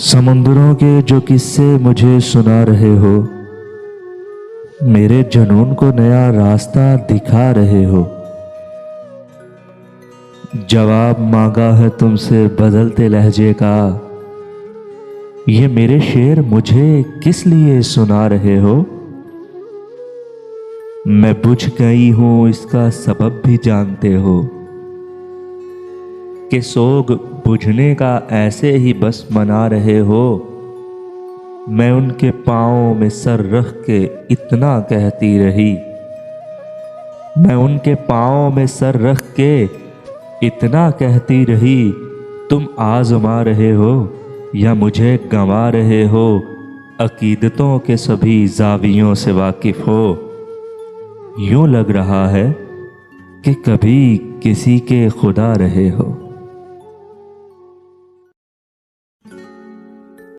समुद्रों के जो किस्से मुझे सुना रहे हो, मेरे जुनून को नया रास्ता दिखा रहे हो। जवाब मांगा है तुमसे बदलते लहजे का, ये मेरे शेर मुझे किस लिए सुना रहे हो। मैं बुझ गई हूं इसका सबब भी जानते हो, कि सोग बुझने का ऐसे ही बस मना रहे हो। मैं उनके पाँवों में सर रख के इतना कहती रही, मैं उनके पाँवों में सर रख के इतना कहती रही। तुम आजमा रहे हो या मुझे गंवा रहे हो, अकीदतों के सभी जावियों से वाकिफ हो। यूं लग रहा है कि कभी किसी के खुदा रहे हो।